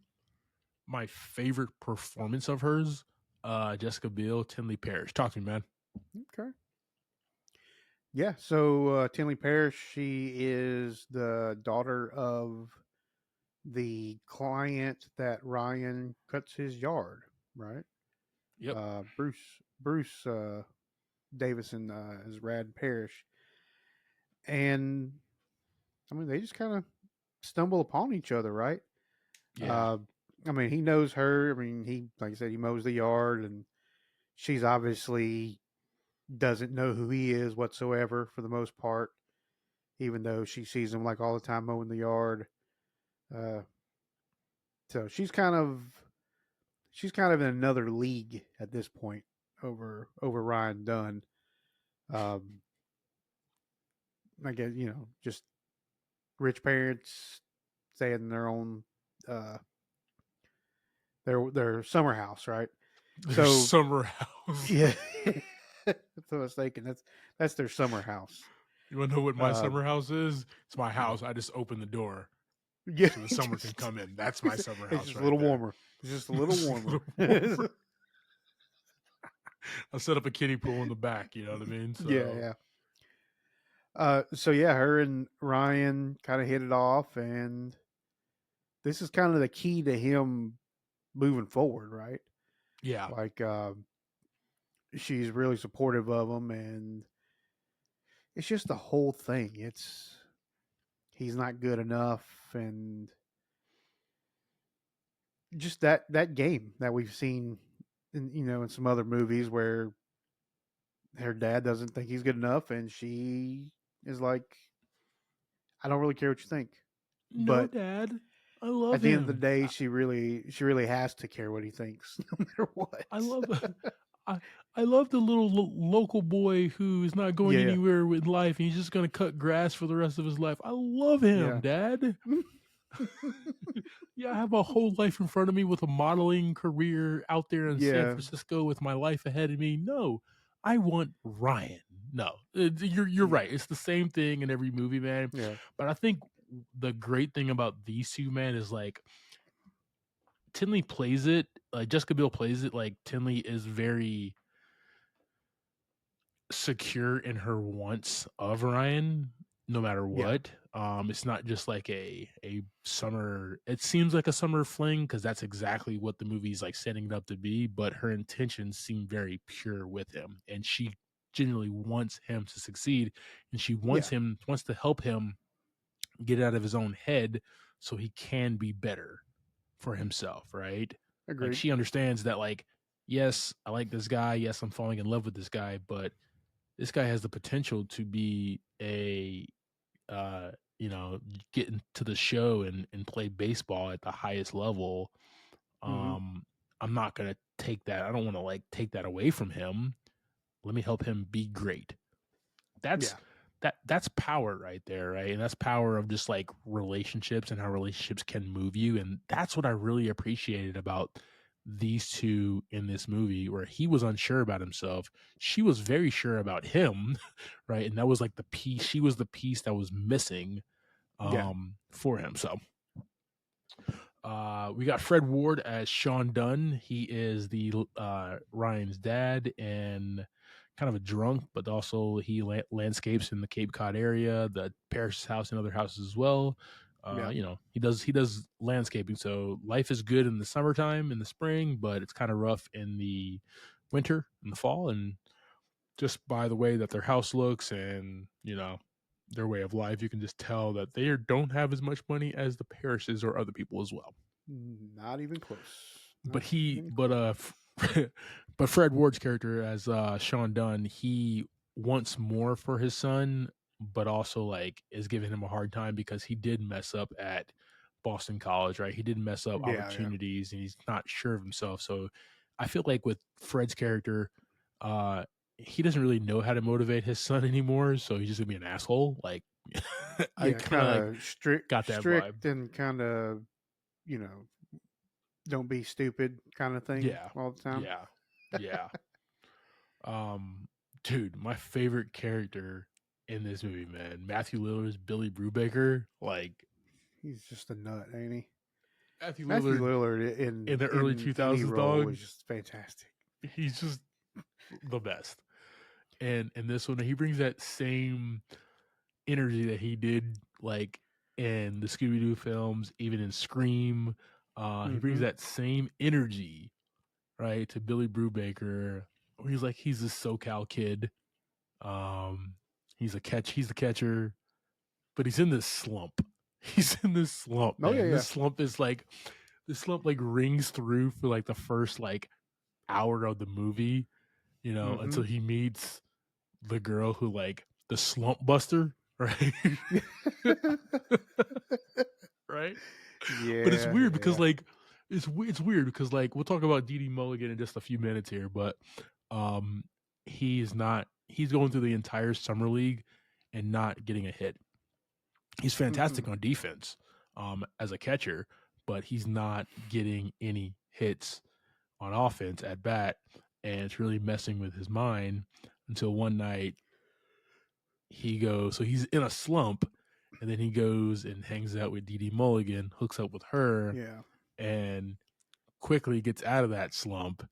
my favorite performance of hers, Jessica Biel, Tinley Parrish. Talk to me, man. Okay. Yeah. So Tinley Parrish, she is the daughter of the client that Ryan cuts his yard, right? Yep. Bruce Davison is Rad Parrish, and I mean they just kind of stumble upon each other, right? Yeah. Uh, I mean he knows her. I mean he, like I said, he mows the yard, and she's obviously doesn't know who he is whatsoever for the most part, even though she sees him like all the time mowing the yard. Uh, so she's kind of in another league at this point over Ryan Dunn. Um, I guess just rich parents staying in their own uh, their summer house, right? Their So summer house. yeah, that's what I was thinking. That's their summer house. You want to know what my Uh, summer house is? It's my no, house. I just open the door yeah, so the summer can come in. That's my summer it's house just a right little there. warmer. It's just a little It's a warmer. little warmer. I set up a kiddie pool in the back. You know what I mean? Yeah, So yeah. So yeah, her and Ryan kind of hit it off, and this is kind of the key to him moving forward, right? yeah, Like, she's really supportive of him, and it's just the whole thing. It's he's not good enough, and just that game that we've seen in some other movies where her dad doesn't think he's good enough, and she is like, I don't really care what you think, no, but Dad, I at love the end of the him. day, she really has to care what he thinks, no matter what. I love I I love the little local boy who is not going Yeah, anywhere with life, and he's just gonna cut grass for the rest of his life. I love him, yeah, Dad. Yeah, I have a whole life in front of me with a modeling career out there in San yeah, Francisco with my life ahead of me. No, I want Ryan. No, you're yeah, right. It's the same thing in every movie, man. yeah, But I think the great thing about these two, man, is like Tinley plays it, like Jessica Biel plays it like Tinley is very secure in her wants of Ryan, no matter yeah, what. It's not just like a summer. It seems like a summer fling because that's exactly what the movie's like setting it up to be. But her intentions seem very pure with him, and she genuinely wants him to succeed, and she yeah. wants to help him get out of his own head so he can be better for himself, right? Like Agreed. she understands that like yes, I like this guy, yes, I'm falling in love with this guy, but this guy has the potential to be a uh you know, get into the show and play baseball at the highest level. Hmm. um I'm not going to take that. I don't want to like take that away from him. Let me help him be great. That's Yeah, that's power right there, right? And that's power of just like relationships and how relationships can move you. And that's what I really appreciated about these two in this movie, where he was unsure about himself, she was very sure about him, right? And that was like the piece, she was the piece that was missing yeah, for him. So we got Fred Ward as Sean Dunn. He is the Ryan's dad and kind of a drunk, but also he landscapes in the Cape Cod area, the Parrish's house, and other houses as well. yeah. He does landscaping, so life is good in the summertime, in the spring, but it's kind of rough in the winter, in the fall, and just by the way that their house looks and their way of life, you can just tell that they don't have as much money as the Parishes or other people as well. Not even close. But Not he, even but close. but Fred Ward's character as Sean Dunn, he wants more for his son, but also like is giving him a hard time because he did mess up at Boston College, right? He did mess up Yeah. opportunities, and he's not sure of himself. So I feel like with Fred's character, uh, he doesn't really know how to motivate his son anymore, so he's just gonna be an asshole. Like I Yeah. kind of Kind like of strict, got that vibe. strict, and kind of, you know, don't be stupid kind of thing Yeah, all the time. yeah, yeah. Um, dude, my favorite character in this movie, man, Matthew Lillard's Billy Brubaker. Like He's just a nut, ain't he? Matthew Matthew Lillard Lillard in the early in any 2000s, role dog. was just fantastic. He's just the best. And in this one, he brings that same energy that he did like in the Scooby Doo films, even in Scream. He brings Mm-hmm. that same energy, right, to Billy Brubaker. Where he's like he's this SoCal kid. Um, he's the catcher, but he's in this slump. He's in this slump, Oh yeah, man. yeah. This slump like rings through for like the first like hour of the movie, Mm-hmm. until he meets the girl who like the slump buster, right? Right? But it's Yeah, weird because yeah. like it's weird because like we'll talk about Dee Mulligan in just a few minutes here, but um he's going through the entire summer league and not getting a hit. He's Mm-mm. fantastic on defense as a catcher, but he's not getting any hits on offense at bat, and it's really messing with his mind until one night he goes. So he's in a slump, and then he goes and hangs out with Dee Mulligan, hooks up with her, Yeah, and quickly gets out of that slump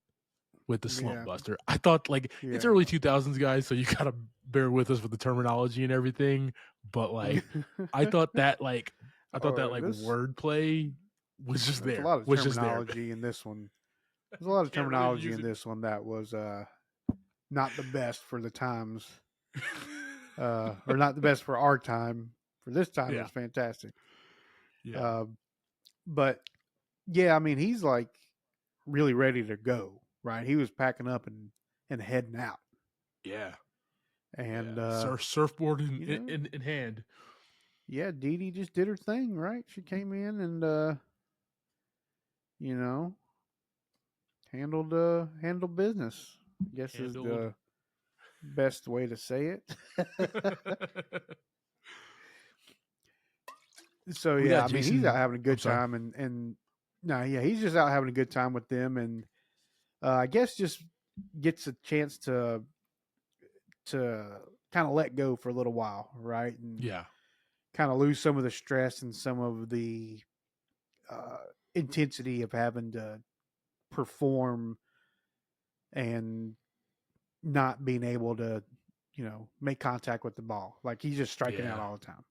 with the slump yeah, buster. I thought like it's yeah. early 2000s, guys, so you gotta bear with us with the terminology and everything. But like, I thought that like Oh, this wordplay was just there's a there, lot of was just there. terminology in this one. There's a lot of Can't really terminology use in it. this one that was not the best for the times, or not the best for our time. For this time, it Yeah, was fantastic. yeah, Uh, but yeah, I mean, he's like really ready to go. Right, he was packing up and heading out, yeah, and yeah. Surfboard you know, in hand. yeah, Dee Dee just did her thing. Right, she came in and you know, handled business. I guess is Handled. the best way to say it. So We yeah, got I mean he's out Jason. having a I'm good sorry. time and no, yeah, he's just out having a good time with them and I guess just gets a chance to kind of let go for a little while, right? And Yeah, kind of lose some of the stress and some of the uh, intensity of having to perform and not being able to, make contact with the ball. Like he's just striking out yeah, all the time.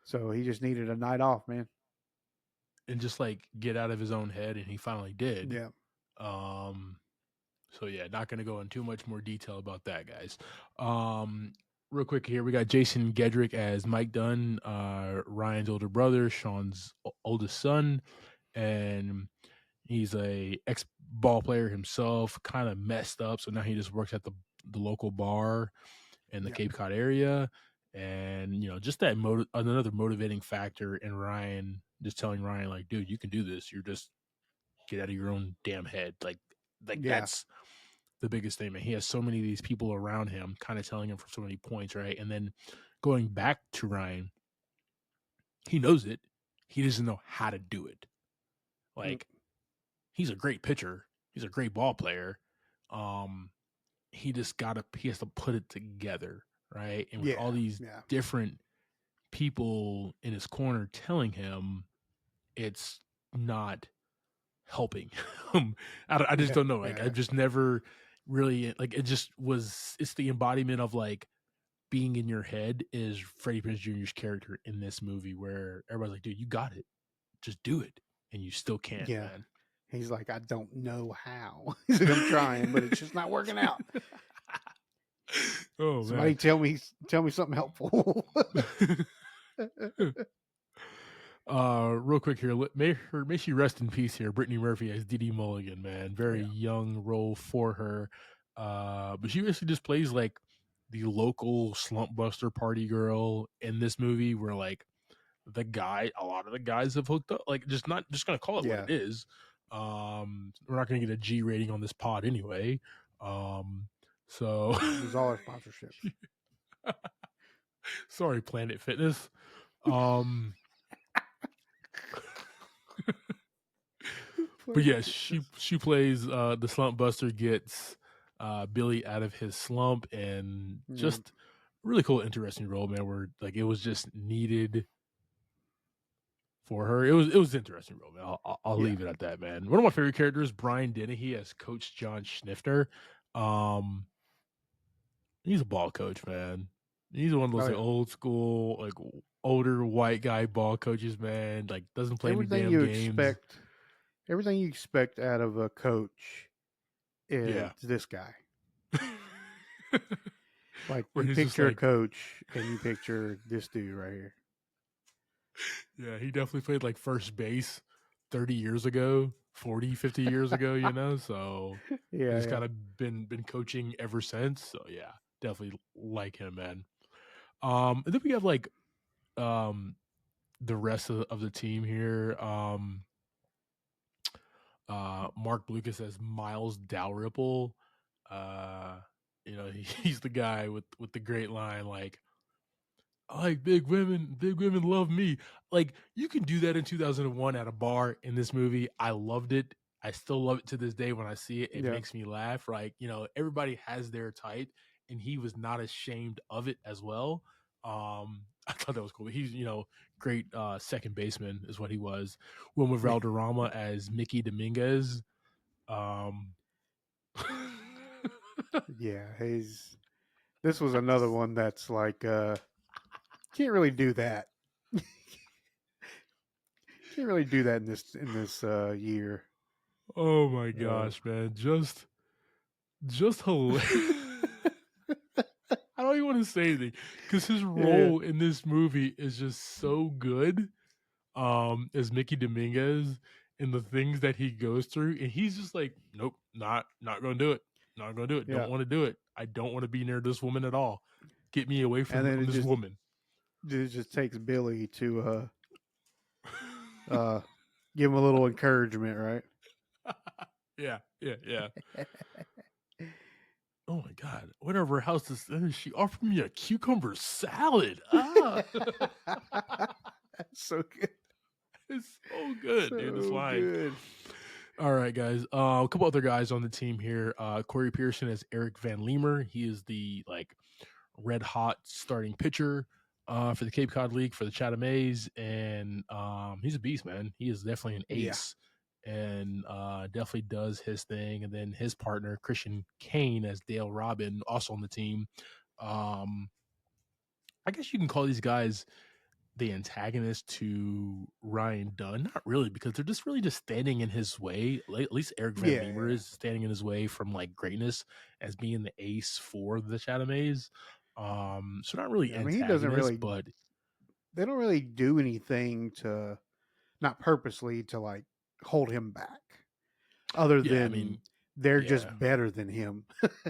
So he just needed a night off, man. and just like get out of his own head, and he finally did. Yeah. Um, so yeah, not going to go in too much more detail about that, guys. Um, real quick here, we got Jason Gedrick as Mike Dunn, Ryan's older brother, Sean's oldest son, and he's a ex ball player himself, kind of messed up. So now he just works at the local bar in the Yeah. Cape Cod area, and just that another motivating factor in Ryan, just telling Ryan like, dude, you can do this. You're just get out of your own damn head, like Yeah. that's the biggest thing, man. He has so many of these people around him kind of telling him for so many points, right? And then going back to Ryan, he knows it. He doesn't know how to do it. Mm. Like, he's a great pitcher. He's a great ball player. Um, he has to put it together, right? And with all Yeah. these Yeah. different people in his corner telling him it's not helping. I just Yeah. don't know. Like, I Yeah. just never really like it. Just was. It's the embodiment of like being in your head is Freddie Prinze Jr.'s character in this movie, where everybody's like, "Dude, you got it. Just do it," and you still can't, Yeah. man. He's like, I don't know how. He's like, I'm trying, but it's just not working out. Oh Somebody man. tell me something helpful. Real quick here, may she rest in peace here. Brittany Murphy as Dee Dee Mulligan, man, very Yeah. young role for her. But she basically just plays like the local slump buster party girl in this movie, where like a lot of the guys have hooked up. Like, just gonna call it what Yeah. it is. We're not gonna get a G rating on this pod anyway. So Lose all our sponsorships. sorry, Planet Fitness. Um, but yes, she plays the slump buster gets Billy out of his slump, and Yeah. just really cool, interesting role, man. Where like it was just needed for her. It was an interesting role, man. I'll Yeah. leave it at that, man. One of my favorite characters, Brian Dennehy as Coach John Schnifter. Um, he's a ball coach, man. He's one of those Oh like yeah. old school, like older white guy ball coaches, man. Like doesn't play any Everything damn you games. expect, everything you expect out of a coach is Yeah. this guy. Like Where you he's just picture a like, coach and you picture this dude right here. yeah, he definitely played like first base 30 years ago, 40, 50 years ago, so Yeah, he's yeah. kind of been coaching ever since. So yeah, definitely like him, man. And then we have like um the rest of the team here. Mark Blucas as Miles Dalrymple. Uh, he's the guy with the great line like, I like big women. Big women love me. Like, you can do that in 2001 at a bar in this movie. I loved it. I still love it to this day when I see it. It Yeah. makes me laugh. Like, everybody has their type, and he was not ashamed of it as well. I thought that was cool. He's, great second baseman is what he was. Wilmer Valderrama as Mickey Dominguez. Um, Yeah. This was another one that's like can't really do that. Can't really do that in this year. oh my Uh, gosh, man. Just hilarious. I don't even want to say anything because his yeah. role in this movie is just so good. As Mickey Dominguez and the things that he goes through, and he's just like, nope, not gonna do it, not gonna do it. Don't Yeah. want to do it. I don't want to be near this woman at all. Get me away And then from it this just woman. it just takes Billy to uh give him a little encouragement, right? Yeah, yeah, yeah. Oh my god! Whatever house this is, she offered me a cucumber salad. Ah, That's so good. it's so good, dude. This So line. good. All right, guys. A couple other guys on the team here. Corey Pearson as Eric Van Leemer. He is the like red hot starting pitcher for the Cape Cod League for the Chatham A's, and he's a beast, man. He is definitely an Yeah. ace, and definitely does his thing. And then his partner Christian Kane as Dale Robin, also on the team. Um, I guess you can call these guys the antagonist to Ryan Dunn. Not really, because they're just really just standing in his way. At least Eric Van Yeah, Leemer yeah. is standing in his way from like greatness as being the ace for the Chatham A's. So not really Yeah, I mean, he doesn't antagonist, really. but They don't really do anything to, not purposely, to like hold him back, other yeah, I than mean, they're yeah, just better than him.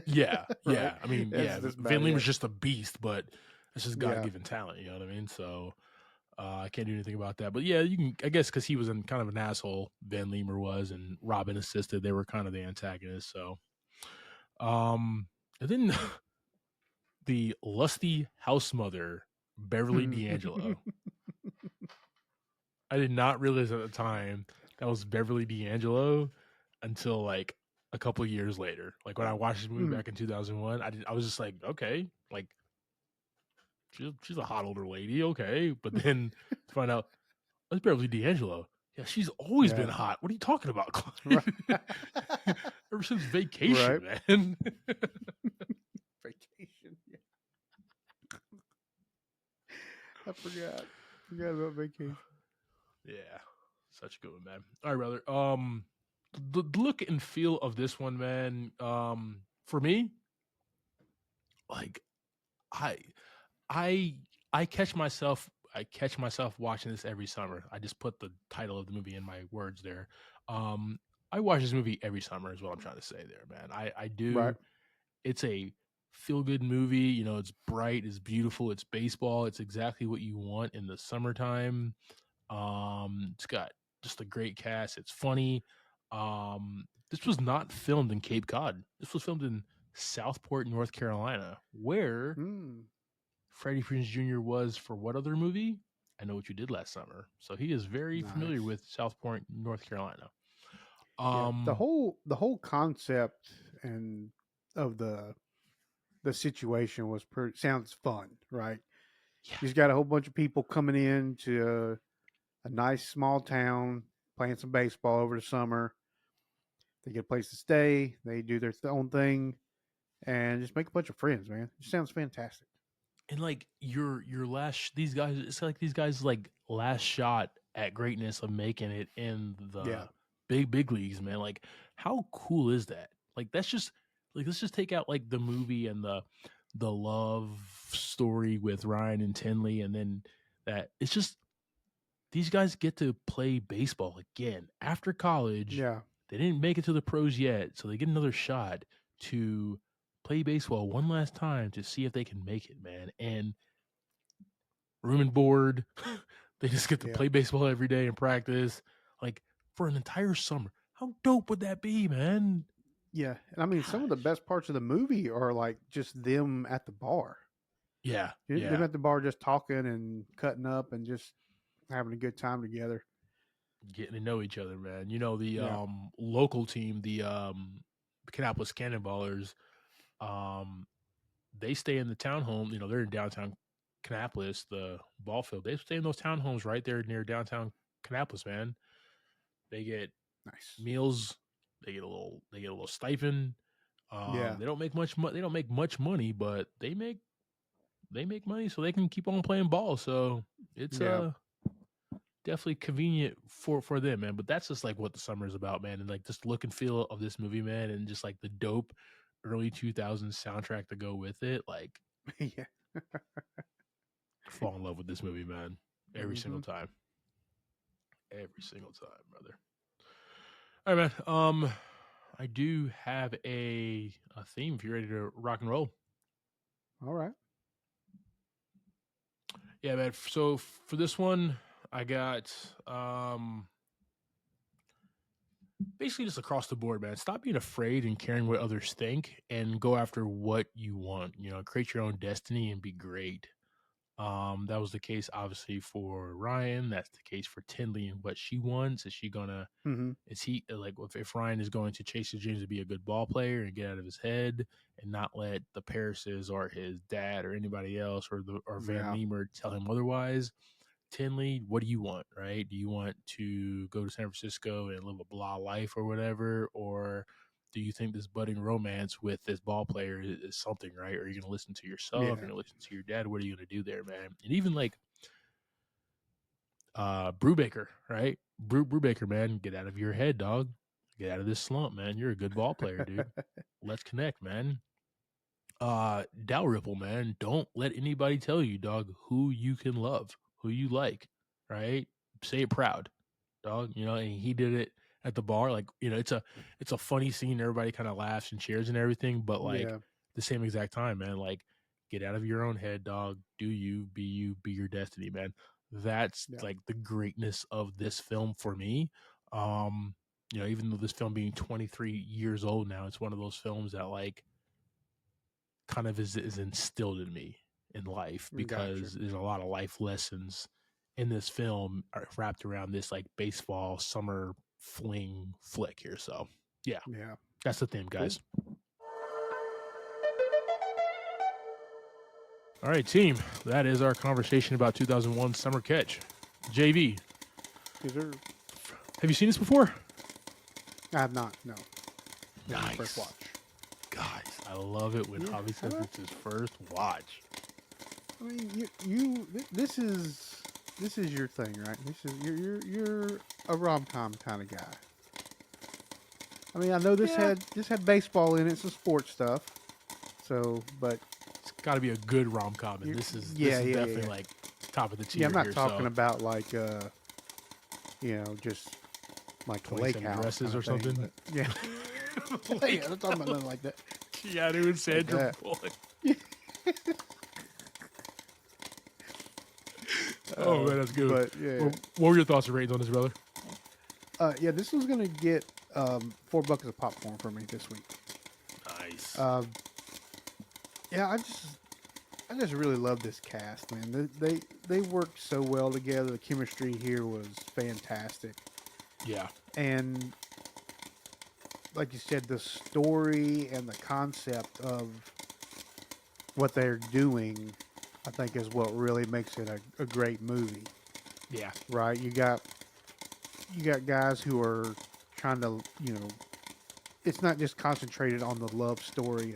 yeah, Right. yeah. I mean, That's yeah, just Van about Leemer's it. just a beast, but it's just God Yeah. given talent. You know what I mean? So I can't do anything about that. But yeah, you can, I guess, because he was kind of an asshole, Van Leemer was, and Robin assisted. They were kind of the antagonists. So, and then the lusty house mother, Beverly D'Angelo. I did not realize at the time that was Beverly D'Angelo until like a couple years later. Like when I watched this movie back in 2001, I was just like, okay, like she's a hot older lady, okay. But then to find out that's Beverly D'Angelo. Yeah, she's always been Yeah. hot. What are you talking about, Right. Clyde? Ever since Right. vacation, man. Vacation. Yeah. I forgot. Forgot about vacation. Yeah, such a good one, man. All right, brother. The look and feel of this one, man. For me, like I I I catch myself I catch myself watching this every summer. I just put the title of the movie in my words there. Um, I watch this movie every summer is what I'm trying to say there, man. I Right. do. It's a feel good movie. You know, it's bright, it's beautiful, it's baseball. It's exactly what you want in the summertime. It's got just a great cast. It's funny. This was not filmed in Cape Cod. This was filmed in Southport, North Carolina, where Mm, Freddie Prinze Jr. was for what other movie? I Know What You Did Last Summer. So he is very familiar nice. with Southport, North Carolina. Yeah. The Um, whole concept and of the situation was pretty sounds fun, right? yeah, He's got a whole bunch of people coming in to a nice small town playing some baseball over the summer. They get a place to stay. They do their own thing and just make a bunch of friends, man. It sounds fantastic. and like your last these guys, it's like these guys like last shot at greatness of making it in Yeah. the big leagues, man. Like how cool is that? Like that's just like let's just take out like the movie and the love story with Ryan and Tinley, and then that it's just these guys get to play baseball again after college. Yeah. They didn't make it to the pros yet, so they get another shot to play baseball one last time to see if they can make it, man. And room and board, they just get to Yeah. play baseball every day and practice, like for an entire summer. How dope would that be, man? Yeah. And I mean, some of the Gosh. best parts of the movie are like just them at the bar. Yeah, Them yeah. at the bar just talking and cutting up and just having a good time together. Getting to know each other, man. You know, the Yeah. local team, the Kannapolis Cannonballers, um they stay in the townhome. You know, they're in downtown Kannapolis, the ball field. They stay in those townhomes right there near downtown Kannapolis, man. They get Nice. meals. They get a little stipend. Yeah. They don't make much money. They don't make much money, but they make money so they can keep on playing ball. So it's Yeah. definitely convenient for them, man. But that's just like what the summer is about, man. And like just look and feel of this movie, man, and just like the dope early 2000s soundtrack to go with it. Like Yeah. fall in love with this movie, man. Every single Hmm. time. Every single time, brother. All right, man. I do have a theme if you're ready to rock and roll. All right. Yeah, man. So for this one, I got basically just across the board, man. Stop being afraid and caring what others think and go after what you want. You know, create your own destiny and be great. That was the case obviously for Ryan. That's the case for Tinley and what she wants. Is she gonna Hmm. is he like if Ryan is going to chase his dreams to be a good ball player and get out of his head and not let the Parises or his dad or anybody else or Van Yeah. Leemer tell him otherwise? Tinley, what do you want, right? Do you want to go to San Francisco and live a blah life or whatever? Or do you think this budding romance with this ball player is something, right? Are you going to listen to yourself? You're Yeah. going to listen to your dad? What are you going to do there, man? And even like Brubaker, right? Brubaker, man, get out of your head, dog. Get out of this slump, man. You're a good ball player, dude. Let's connect, man. Dalrymple, man, don't let anybody tell you, dog, who you can love, who you like, right? Say it proud, dog. You know, and he did it at the bar. Like, you know, it's a funny scene. Everybody kind of laughs and cheers and everything, but like Yeah. the same exact time, man, like get out of your own head, dog. Do you, be your destiny, man. That's Yeah. like the greatness of this film for me. Um, you know, even though this film being 23 years old now, it's one of those films that like kind of is instilled in me in life Gotcha. because there's a lot of life lessons in this film wrapped around this like baseball summer fling flick here. So yeah, Yeah. that's the theme, Cool. guys. All right, team. That is our conversation about 2001 Summer Catch. JV, Is there? have you seen this before? I have not. No. This is my first Nice. watch. Guys, I love it when Yeah. Javi says it's his first watch. I mean, this is your thing, right? This is you're a rom com kind of guy. I mean, I know Yeah, this had baseball in it, some sports stuff. So, but it's got to be a good rom com, and this is yeah, definitely yeah. like top of the tier. Yeah, I'm not here, talking so. about like just like the lake house dresses or thing, something. But, yeah. Yeah, I'm talking about nothing like that. Keanu and Sandra Bullock. Oh man, that's good. But yeah, what were your thoughts and ratings on this, brother? Yeah, this was gonna get 4 buckets of popcorn for me this week. Nice. Yeah, I just really love this cast, man. They worked so well together. The chemistry here was fantastic. Yeah. And like you said, the story and the concept of what they're doing, I think, is what really makes it a great movie. Yeah. Right? You got guys who are trying to, it's not just concentrated on the love story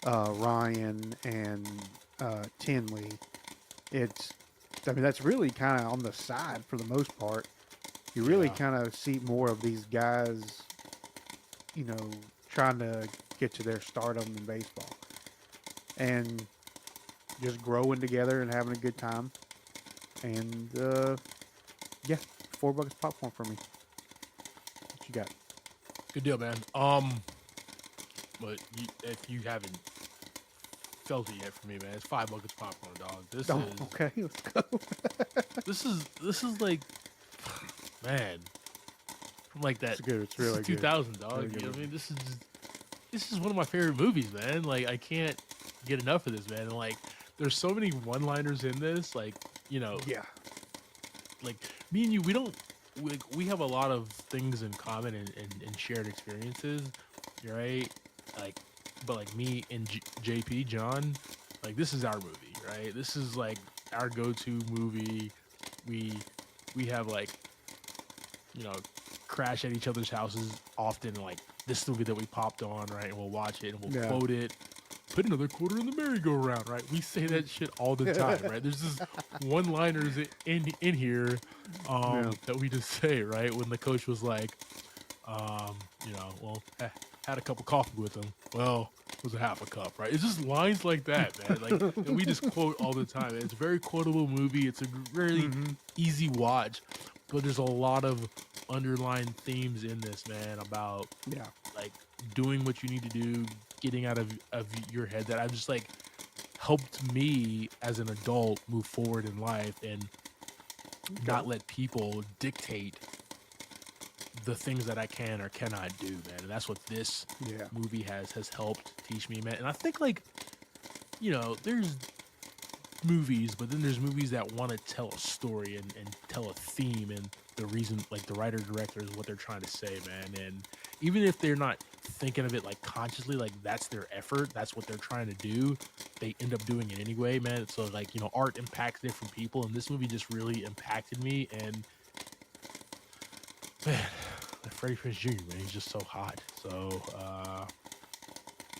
of Ryan and Tinley. That's really kind of on the side for the most part. You really kind of see more of these guys, trying to get to their stardom in baseball and just growing together and having a good time. And yeah, 4 buckets of popcorn for me. What you got? Good deal, man. But if you haven't felt it yet for me, man, it's 5 buckets of popcorn, dog. This is okay. Let's go. this is like, man, from like that. It's good. It's really 2000, dog. Really, you know what I mean? This is one of my favorite movies, man. Like, I can't get enough of this, man. And like, there's so many one-liners in this, like, yeah. Like, me and you, we have a lot of things in common and shared experiences, right? Like, but like me and JP, John, like, this is our movie, right? This is like our go-to movie. We have like, crash at each other's houses often. Like, this movie that we popped on, right? And we'll watch it and we'll quote it. Put another quarter in the merry-go-round, right? We say that shit all the time, right? There's just one-liners in here that we just say, right? When the coach was like, had a cup of coffee with him. Well, it was a half a cup, right? It's just lines like that, man. Like, that we just quote all the time. It's a very quotable movie. It's a really easy watch, but there's a lot of underlying themes in this, man, about like doing what you need to do, getting out of your head, that I've just like helped me as an adult move forward in life and not let people dictate the things that I can or cannot do, man. And that's what this movie has helped teach me, man. And I think, like, there's movies, but then there's movies that want to tell a story and tell a theme and the reason, like, the writer director is what they're trying to say, man. And even if they're not thinking of it like consciously, like that's their effort, that's what they're trying to do, they end up doing it anyway, man. So like, art impacts different people, and this movie just really impacted me. And man, Freddie Prinze Jr., man, he's just so hot. So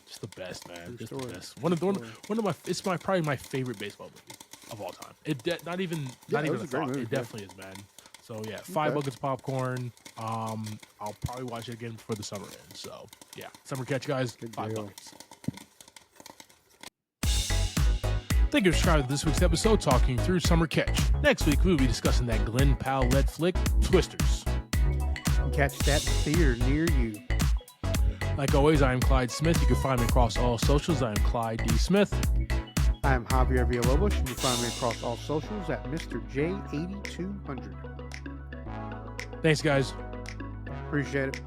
just the best, man. Just the best. One of my, it's probably my favorite baseball movie of all time. Not even a thought. Movie, it definitely is, man. So yeah, 5 buckets of popcorn. I'll probably watch it again before the summer ends. So yeah, summer catch, guys. Good 5 deal. buckets. Thank you for subscribing to this week's episode, talking through Summer Catch. Next week, we'll be discussing that Glenn Powell-led flick, Twisters. Catch that in the theater near you. Like always, I am Clyde Smith. You can find me across all socials. I am Clyde D. Smith. I am Javier Villalobos. You can find me across all socials at Mr. J8200. Thanks, guys. Appreciate it.